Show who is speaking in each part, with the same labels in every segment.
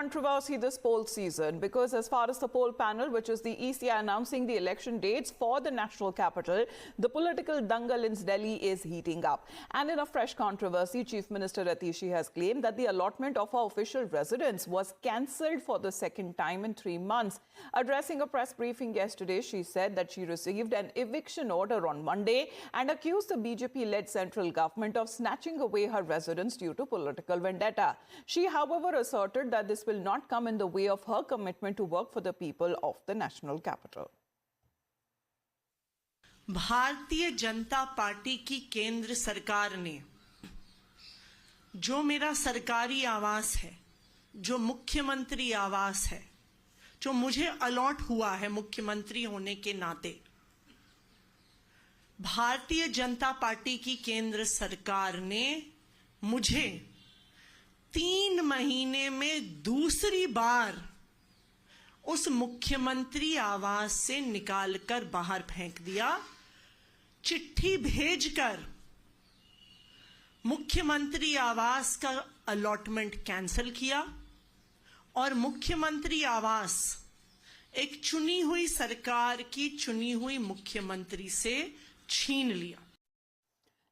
Speaker 1: controversy this poll season because as far as the poll panel, which is the ECI announcing the election dates for the national capital, the political dangle in Delhi is heating up. And in a fresh controversy, Chief Minister Atishi has claimed that the allotment of her official residence was cancelled for the second time in 3 months. Addressing a press briefing yesterday, she said that she received an eviction order on Monday and accused the BJP-led central government of snatching away her residence due to political vendetta. She, however, asserted that this will not come in the way of her commitment to work for the people of the national capital.
Speaker 2: Bharatiya Janata party की केंद्र सरकार ने जो मेरा सरकारी आवास है, जो मुख्यमंत्री आवास है, जो मुझे अलॉट हुआ है मुख्यमंत्री होने के नाते, भारतीय जनता पार्टी की केंद्र सरकार ने मुझे 3 महीने में दूसरी बार उस मुख्यमंत्री आवास से निकालकर बाहर फेंक दिया, चिट्ठी भेजकर मुख्यमंत्री आवास का अलॉटमेंट कैंसिल किया और मुख्यमंत्री आवास एक चुनी हुई सरकार की चुनी हुई मुख्यमंत्री से छीन लिया.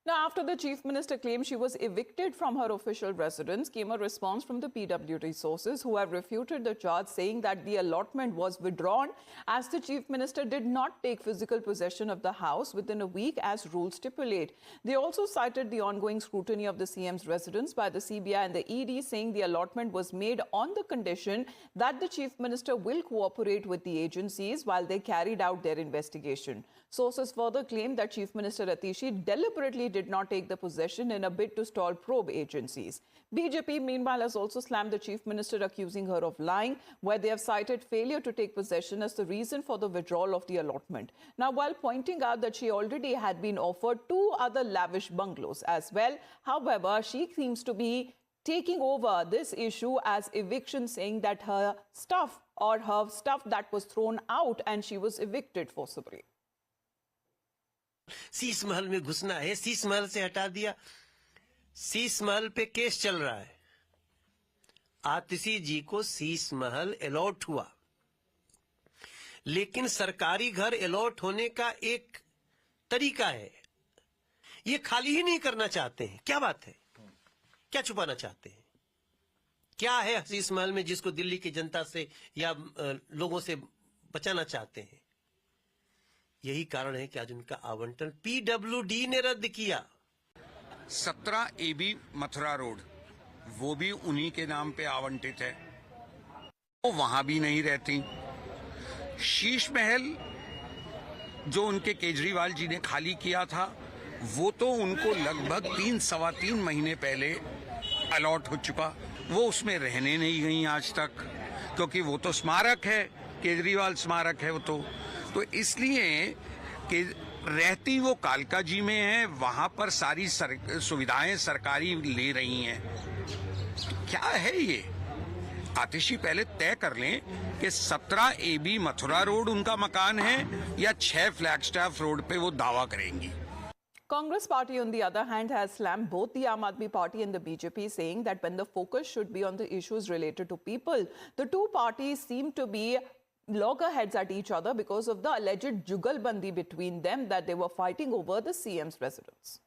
Speaker 1: Now, after the Chief Minister claimed she was evicted from her official residence, came a response from the PWD sources who have refuted the charge, saying that the allotment was withdrawn as the Chief Minister did not take physical possession of the house within a week as rules stipulate. They also cited the ongoing scrutiny of the CM's residence by the CBI and the ED, saying the allotment was made on the condition that the Chief Minister will cooperate with the agencies while they carried out their investigation. Sources further claimed that Chief Minister Atishi deliberately did not take the possession in a bid to stall probe agencies. BJP, meanwhile, has also slammed the Chief Minister, accusing her of lying, where they have cited failure to take possession as the reason for the withdrawal of the allotment. Now, while pointing out that she already had been offered 2 other lavish bungalows as well, however, she seems to be taking over this issue as eviction, saying that her stuff that was thrown out and she was evicted forcibly.
Speaker 3: Sheesh Mahal में घुसना है, शीश महल से हटा दिया. शीश महल पे case चल रहा है. आतिशी जी को शीश महल अलॉट हुआ, लेकिन सरकारी घर अलॉट होने का एक तरीका है. ये खाली ही नहीं करना चाहते हैं. क्या बात है? क्या छुपाना चाहते हैं? क्या है शीश महल में जिसको दिल्ली की जनता से या लोगों से बचाना चाहते हैं? यही कारण है कि आज उनका आवंटन पीडब्ल्यूडी ने रद्द किया.
Speaker 4: 17 AB मथुरा रोड, वो भी उन्हीं के नाम पे आवंटित है. वो वहां भी नहीं रहती. शीश महल जो उनके केजरीवाल जी ने खाली किया था, वो तो उनको लगभग 3-3.25 महीने पहले अलॉट हो चुका. वो उसमें रहने नहीं गई आज तक, क्योंकि वो तो स्मारक है, केजरीवाल स्मारक है वो तो इसलिए कि रहती वो कालका जी में है, वहां पर सारी सुविधाएं सरकारी ले रही हैं. क्या है ये? आतिशी पहले तय कर लें कि 17 AB मथुरा रोड उनका मकान है या 6 फ्लैगस्टाफ रोड पे वो दावा करेंगी.
Speaker 1: Congress party, on the other hand, has slammed both the Aam Aadmi Party and the BJP, saying that when the focus should be on the issues related to people, the two parties seem to be loggerheads at each other because of the alleged jugalbandi between them that they were fighting over the CM's residence.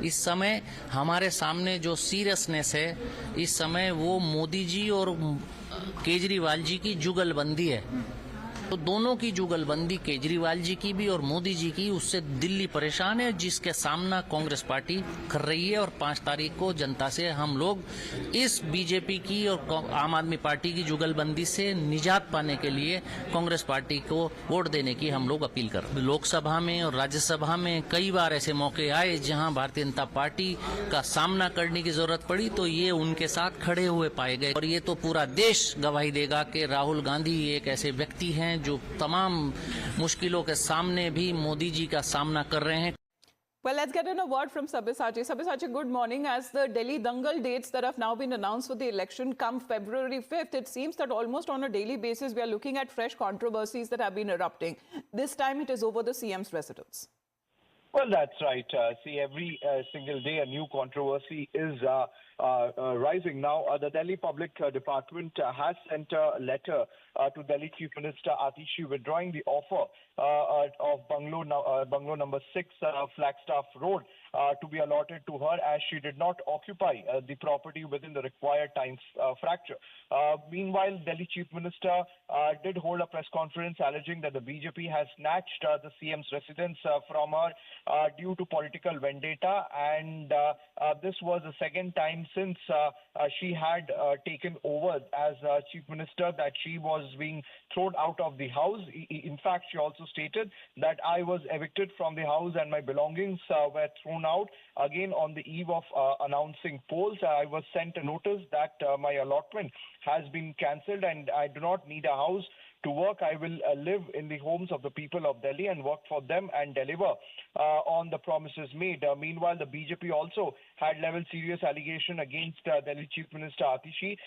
Speaker 5: इस समय हमारे सामने जो seriousness है, इस समय वो मोदी जी और केजरीवाल जी की जुगलबंदी है. तो दोनों की जुगलबंदी, केजरीवाल जी की भी और मोदी जी की, उससे दिल्ली परेशान है, जिसके सामना कांग्रेस पार्टी कर रही है. और 5 तारीख को जनता से हम लोग इस बीजेपी की और आम आदमी पार्टी की जुगलबंदी से निजात पाने के लिए कांग्रेस पार्टी को वोट देने की हम लोग अपील कर रहे हैं. लोकसभा में और राज्यसभा में कई बार ऐसे मौके आए जहां भारतीय जनता पार्टी का सामना करने की जरूरत पड़ी, तो ये उनके साथ खड़े हुए पाए गए. और ये तो पूरा देश गवाही देगा कि राहुल गांधी एक ऐसे व्यक्ति हैं जो तमाम मुश्किलों के सामने भी मोदी जी का सामना कर रहे हैं.
Speaker 1: Well, let's get in a word from Sabyasachi. Sabyasachi, good morning. As the Delhi Dangal dates that have now been announced for the election come February 5th, it seems that almost on a daily basis we are looking at fresh controversies that have been erupting. This time it is over the CM's residence.
Speaker 6: Well, that's right. See, every single day a new controversy is rising. Now, the Delhi Public Department has sent a letter to Delhi Chief Minister Atishi withdrawing the offer of bungalow number 6, Flagstaff Road, to be allotted to her, as she did not occupy the property within the required time fracture. Meanwhile, Delhi Chief Minister did hold a press conference alleging that the BJP has snatched the CM's residence from her due to political vendetta, and this was the second time since she had taken over as Chief Minister that she was being thrown out of the house. In fact, she also stated that I was evicted from the house and my belongings were thrown out. Again, on the eve of announcing polls, I was sent a notice that my allotment has been cancelled and I do not need a house to work. I will live in the homes of the people of Delhi and work for them and deliver on the promises made. Meanwhile, the BJP also had leveled serious allegation against Delhi Chief Minister Atishi,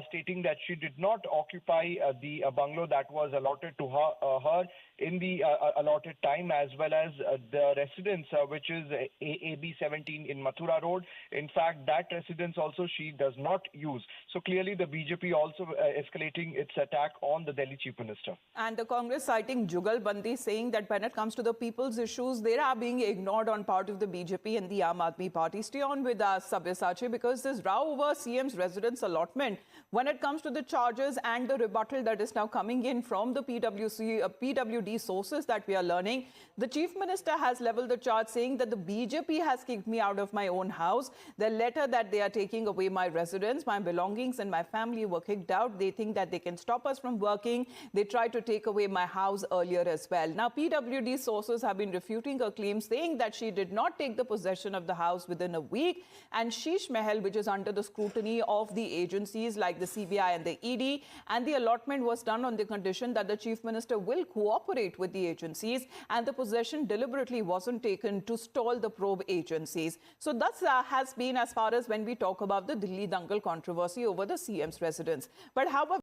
Speaker 6: stating that she did not occupy the bungalow that was allotted to her in the allotted time, as well as the residence, which is AB 17 in Mathura Road. In fact, that residence also she does not use. So clearly, the BJP also escalating its attack on the Delhi Chief Minister.
Speaker 1: And the Congress citing Jugalbandi, saying that when it comes to the people's issues, they are being ignored on part of the BJP and the Aam Aadmi Party. Stay on with us, Sabyasachi, because this row over CM's residence allotment, when it comes to the charges and the rebuttal that is now coming in from the PWD sources that we are learning, the Chief Minister has leveled the charge, saying that the BJP has kicked me out of my own house. The letter that they are taking away my residence, my belongings and my family were kicked out. They think that they can stop us from working. They tried to take away my house earlier as well. Now, PWD sources have been refuting her claim, saying that she did not take the possession of the house within a week. And Sheesh Mahal, which is under the scrutiny of the agencies like the CBI and the ED, and the allotment was done on the condition that the Chief Minister will cooperate with the agencies, and the possession deliberately wasn't taken to stall the probe agencies. So that has been as far as when we talk about the Delhi Dangal controversy over the CM's residence. But how about